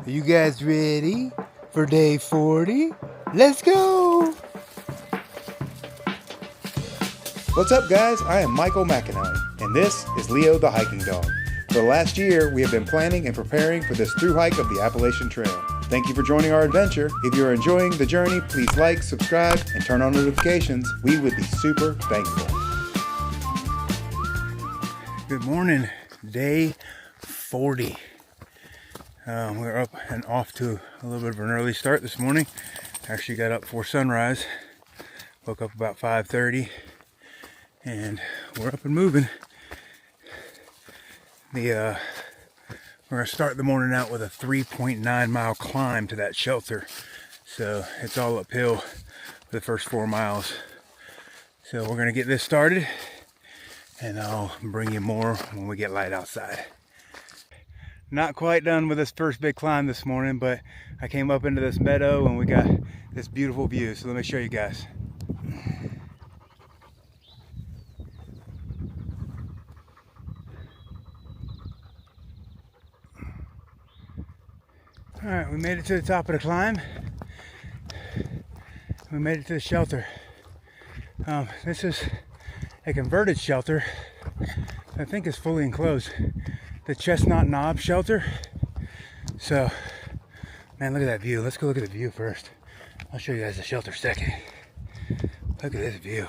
Are you guys ready for day 40? Let's go! What's up, guys? I am Michael McIntyre, and this is Leo the Hiking Dog. For the last year, we have been planning and preparing for this thru hike of the Appalachian Trail. Thank you for joining our adventure. If you are enjoying the journey, please like, subscribe, and turn on notifications. We would be super thankful. Good morning, day 40. We're up and off to a little bit of an early start this morning. Actually got up before sunrise. Woke up about 5:30, and we're up and moving. We're gonna start the morning out with a 3.9 mile climb to that shelter. So it's all uphill for the first 4 miles. So we're gonna get this started, and I'll bring you more when we get light outside. Not quite done with this first big climb this morning, but I came up into this meadow and we got this beautiful view. So let me show you guys. All right, we made it to the top of the climb. We made it to the shelter. This is a converted shelter. I think it's fully enclosed. The Chestnut Knob shelter. So, man, look at that view. Let's go look at the view first. I'll show you guys the shelter second. Look at this view.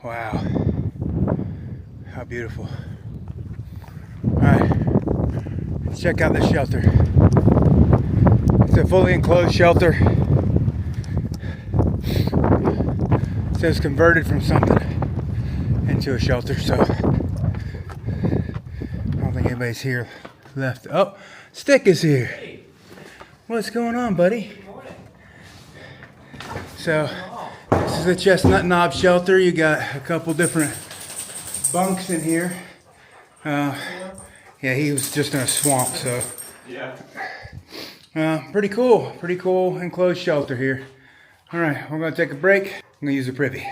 Wow. How beautiful. Alright, let's check out the shelter. It's a fully enclosed shelter. It says converted from something into a shelter, so I don't think anybody's here left. Oh, Stick is here. Hey. What's going on, buddy? Good morning. So, this is the Chestnut Knob shelter. You got a couple different bunks in here. Yeah, he was just in a swamp, so. Yeah. Pretty cool enclosed shelter here. All right, we're gonna take a break. I'm gonna use a privy.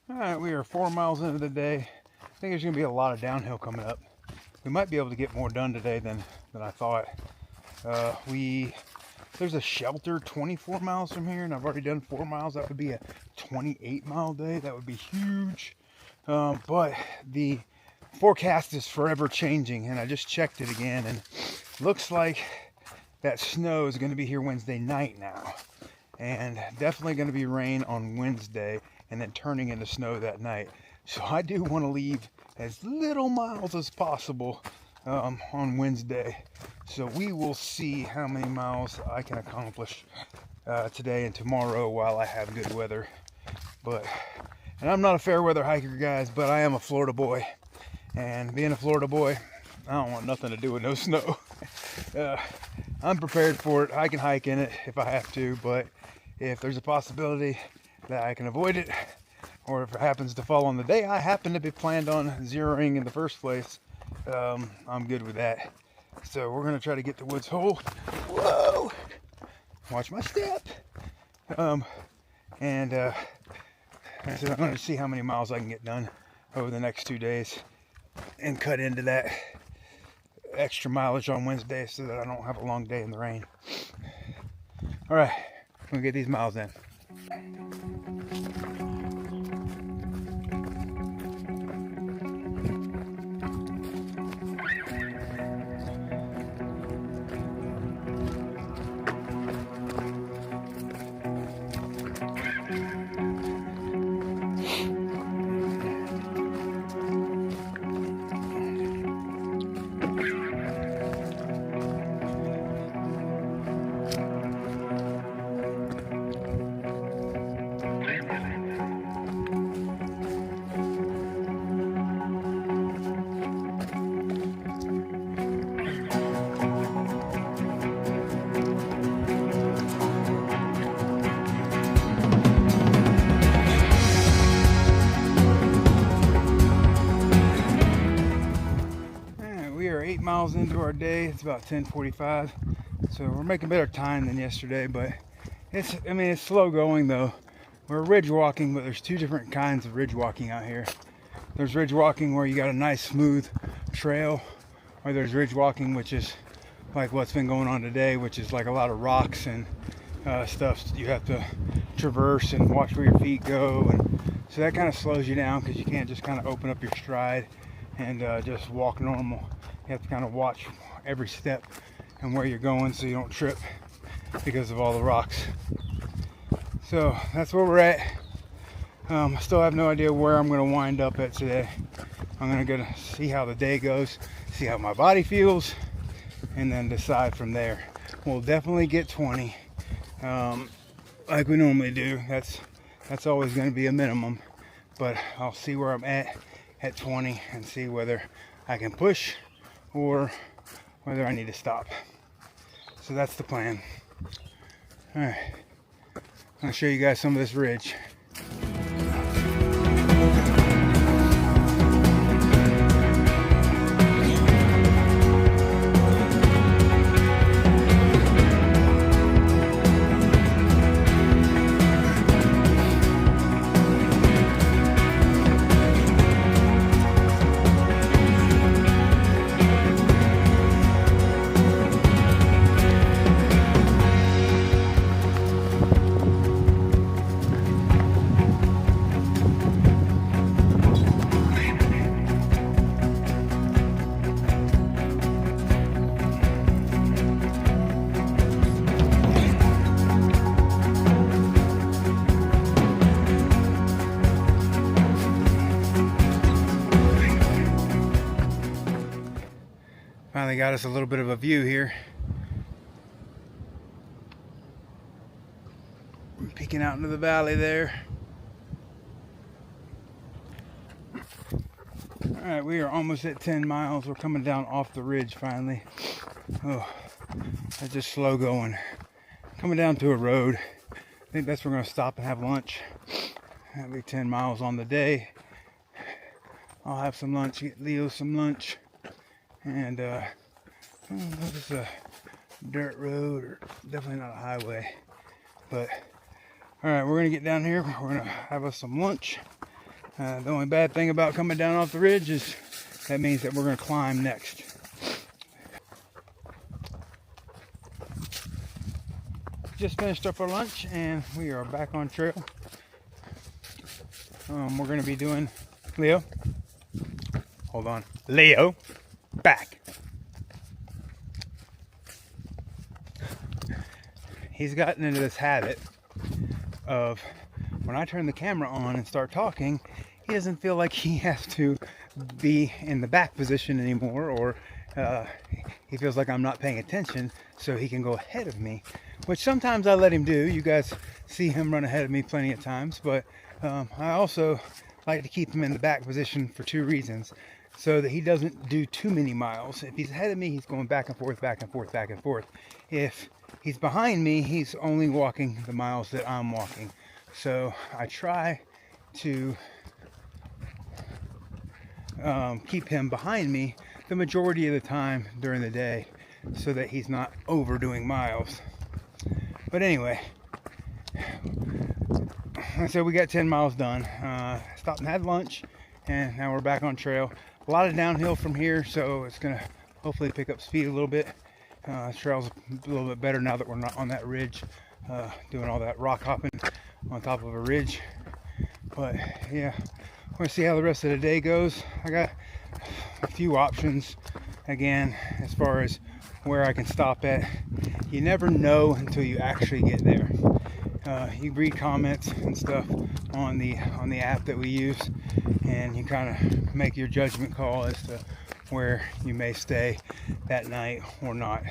All right, we are 4 miles into the day. I think there's gonna be a lot of downhill coming up. We might be able to get more done today than I thought. There's a shelter 24 miles from here, and I've already done 4 miles. That would be a 28-mile day. That would be huge. But the forecast is forever changing, and I just checked it again, and looks like that snow is going to be here Wednesday night now, and definitely going to be rain on Wednesday and then turning into snow that night. So I do want to leave as little miles as possible on Wednesday. So we will see how many miles I can accomplish today and tomorrow while I have good weather. And I'm not a fair weather hiker, guys, but I am a Florida boy. And being a Florida boy, I don't want nothing to do with no snow. I'm prepared for it. I can hike in it if I have to, but if there's a possibility that I can avoid it, or if it happens to fall on the day I happen to be planned on zeroing in the first place, I'm good with that. So we're gonna try to get to Woods Hole. Whoa! Watch my step. So I'm gonna see how many miles I can get done over the next 2 days and cut into that extra mileage on Wednesday so that I don't have a long day in the rain. All right, I'm gonna get these miles in. Miles into our day. It's about 10:45, so we're making better time than yesterday, but it's slow going though. We're ridge walking, but there's two different kinds of ridge walking out here. There's ridge walking where you got a nice smooth trail, or there's ridge walking which is like what's been going on today, which is like a lot of rocks and stuff you have to traverse and watch where your feet go, and so that kind of slows you down because you can't just kind of open up your stride and just walk normal. You have to kind of watch every step and where you're going so you don't trip because of all the rocks. So that's where we're at. I still have no idea where I'm going to wind up at today. I'm going to go see how the day goes, see how my body feels, and then decide from there. We'll definitely get 20 like we normally do. That's always going to be a minimum, but I'll see where I'm at 20 and see whether I can push or whether I need to stop. So that's the plan. All right, I'll show you guys some of this ridge. Finally got us a little bit of a view here. I'm peeking out into the valley there. Alright, we are almost at 10 miles. We're coming down off the ridge finally. Oh, that's just slow going. Coming down to a road. I think that's where we're going to stop and have lunch. That'll be 10 miles on the day. I'll have some lunch, get Leo some lunch. And this is a dirt road, or definitely not a highway, but all right, we're gonna get down here. We're gonna have us some lunch. The only bad thing about coming down off the ridge is that means that we're gonna climb next. Just finished up our lunch and we are back on trail. We're gonna be doing Leo. Hold on, Leo. Back. He's gotten into this habit of when I turn the camera on and start talking, he doesn't feel like he has to be in the back position anymore, or he feels like I'm not paying attention, so he can go ahead of me, which sometimes I let him do. You guys see him run ahead of me plenty of times, but I also like to keep him in the back position for two reasons. So that he doesn't do too many miles. If he's ahead of me, he's going back and forth, back and forth, back and forth. If he's behind me, he's only walking the miles that I'm walking. So I try to keep him behind me the majority of the time during the day so that he's not overdoing miles. But anyway, I said we got 10 miles done. Stopped and had lunch, and now we're back on trail. A lot of downhill from here, so it's gonna hopefully pick up speed a little bit. Trail's a little bit better now that we're not on that ridge, doing all that rock hopping on top of a ridge. But yeah, we're gonna see how the rest of the day goes. I got a few options again as far as where I can stop at. You never know until you actually get there. You read comments and stuff on the app that we use, and you kind of make your judgment call as to where you may stay that night or not.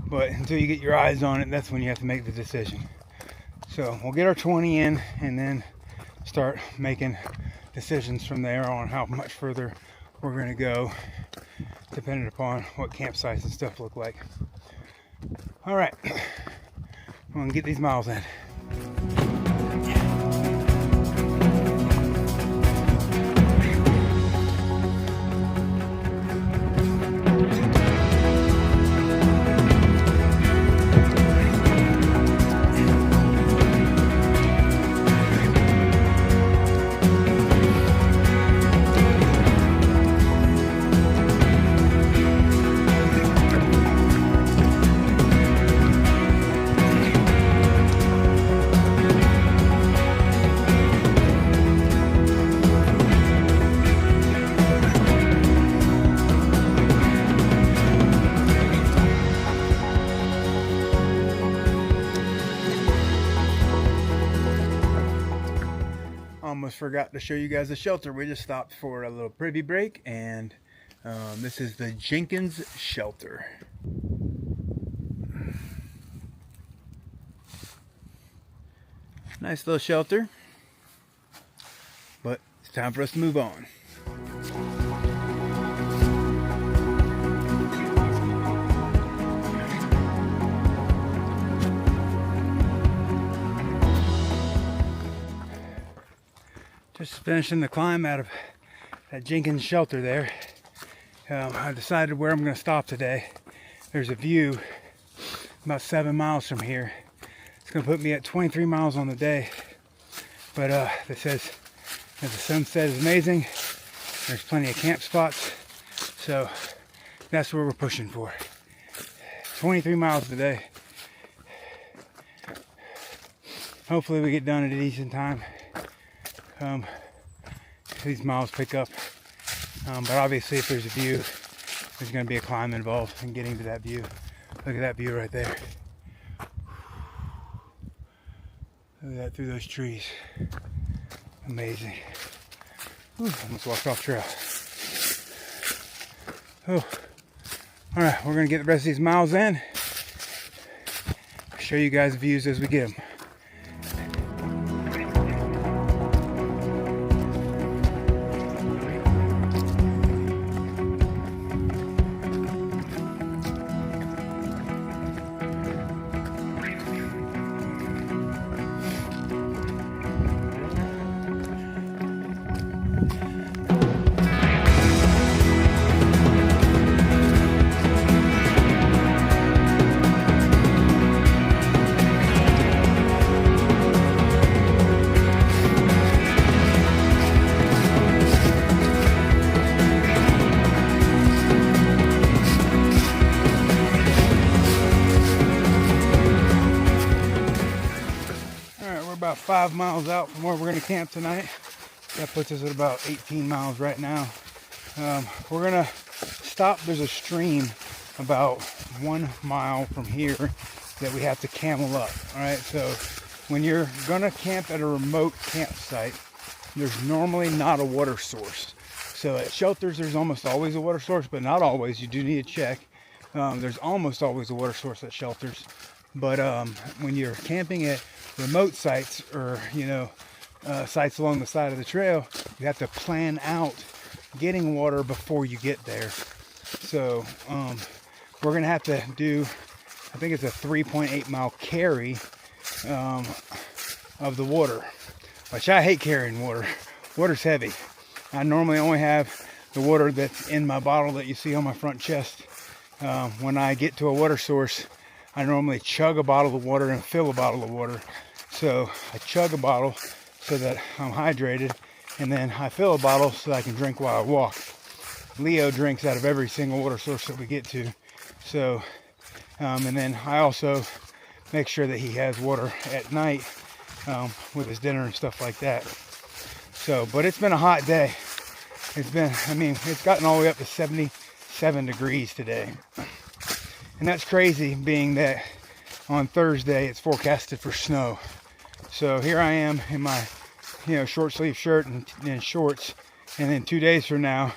But until you get your eyes on it, that's when you have to make the decision. So we'll get our 20 in and then start making decisions from there on how much further we're going to go, depending upon what campsites and stuff look like. All right, I'm going to get these miles in. almost forgot to show you guys the shelter. We just stopped for a little privy break, and this is the Jenkins Shelter. Nice little shelter, but it's time for us to move on. Just finishing the climb out of that Jenkins Shelter there. I decided where I'm going to stop today. There's a view about 7 miles from here. It's going to put me at 23 miles on the day. But it says that the sunset is amazing. There's plenty of camp spots. So that's where we're pushing for. 23 miles today. Hopefully we get done at a decent time. These miles pick up. But obviously if there's a view, there's going to be a climb involved in getting to that view. Look at that view right there. Look at that through those trees. Amazing. Ooh, almost walked off trail. Oh. Alright, we're going to get the rest of these miles in. I'll show you guys the views as we get them. About 5 miles out from where we're going to camp tonight. That puts us at about 18 miles right now. We're going to stop. There's a stream about 1 mile from here that we have to camel up. All right, so when you're going to camp at a remote campsite, there's normally not a water source. So at shelters, there's almost always a water source, but not always. You do need to check. There's almost always a water source at shelters. But when you're camping at remote sites, or sites along the side of the trail, you have to plan out getting water before you get there. So we're gonna have to do, I think it's a 3.8 mile carry of the water, which I hate carrying water. Water's heavy. I normally only have the water that's in my bottle that you see on my front chest. When I get to a water source, I normally chug a bottle of water and fill a bottle of water. So I chug a bottle so that I'm hydrated, and then I fill a bottle so that I can drink while I walk. Leo drinks out of every single water source that we get to. So, and then I also make sure that he has water at night with his dinner and stuff like that. So, but it's been a hot day. It's gotten all the way up to 77 degrees today. And that's crazy, being that on Thursday it's forecasted for snow. So here I am in my short sleeve shirt and shorts, and then 2 days from now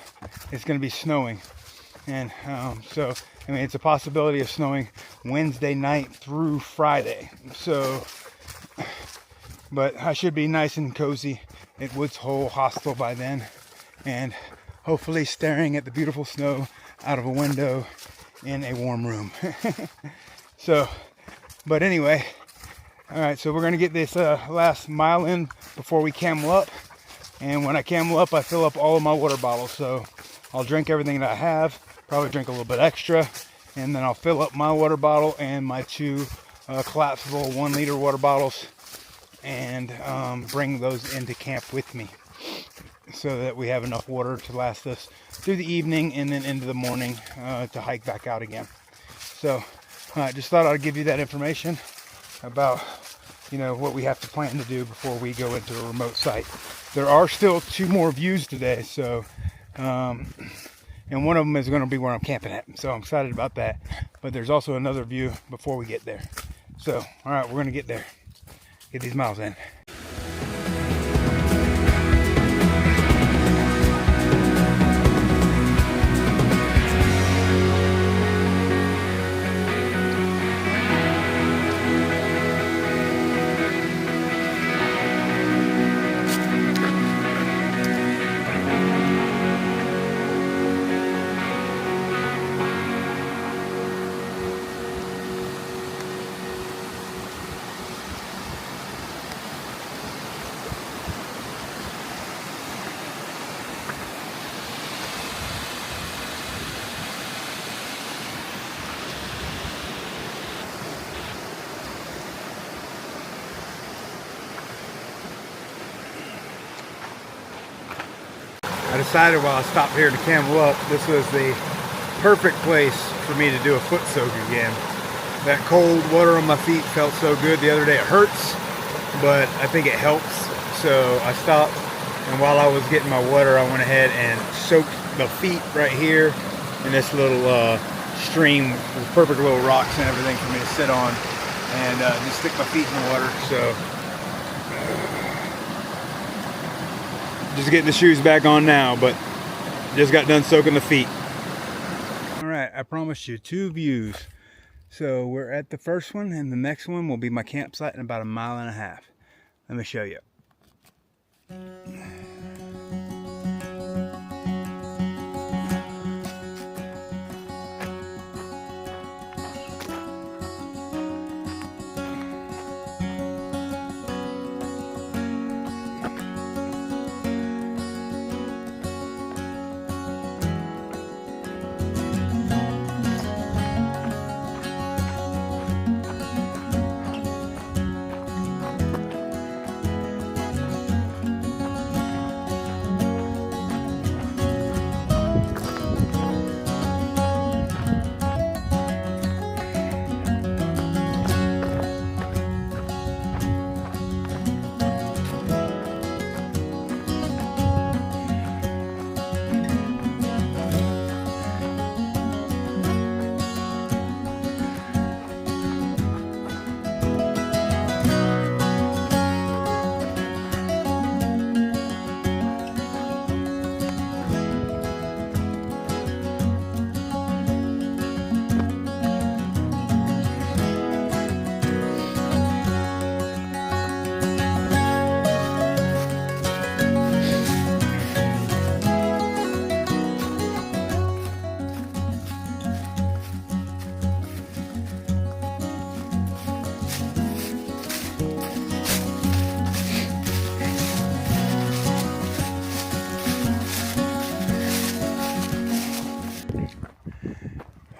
it's going to be snowing. And so it's a possibility of snowing Wednesday night through Friday. So, but I should be nice and cozy at Woods Hole Hostel by then, and hopefully staring at the beautiful snow out of a window in a warm room. So, but anyway, all right, so we're going to get this last mile in before we camel up. And when I camel up, I fill up all of my water bottles. So I'll drink everything that I have, probably drink a little bit extra, and then I'll fill up my water bottle and my 2 collapsible 1 liter water bottles, and bring those into camp with me, so that we have enough water to last us through the evening and then into the morning to hike back out again. So I just thought I'd give you that information about what we have to plan to do before we go into a remote site. There are still 2 more views today, so and one of them is going to be where I'm camping at, so I'm excited about that. But there's also another view before we get there. So all right, we're going to get there, get these miles in. I decided while I stopped here to Camel Up, this was the perfect place for me to do a foot soak again. That cold water on my feet felt so good the other day. It hurts, but I think it helps. So I stopped, and while I was getting my water, I went ahead and soaked the feet right here in this little stream with perfect little rocks and everything for me to sit on, and just stick my feet in the water. So just getting the shoes back on now, but just got done soaking the feet. All right, I promised you 2 views. So we're at the first one, and the next one will be my campsite in about 1.5 miles. Let me show you.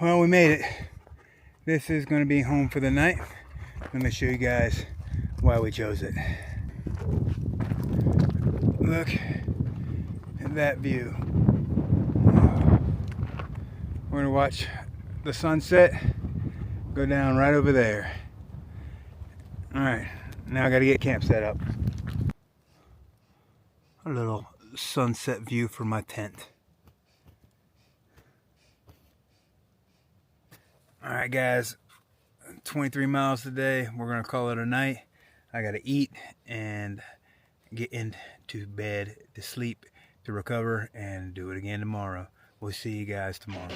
Well, we made it. This is going to be home for the night. Let me show you guys why we chose it. Look at that view. We're going to watch the sunset go down right over there. Alright, now I got to get camp set up. A little sunset view from my tent. Alright guys, 23 miles today. We're going to call it a night. I got to eat and get into bed to sleep, to recover, and do it again tomorrow. We'll see you guys tomorrow.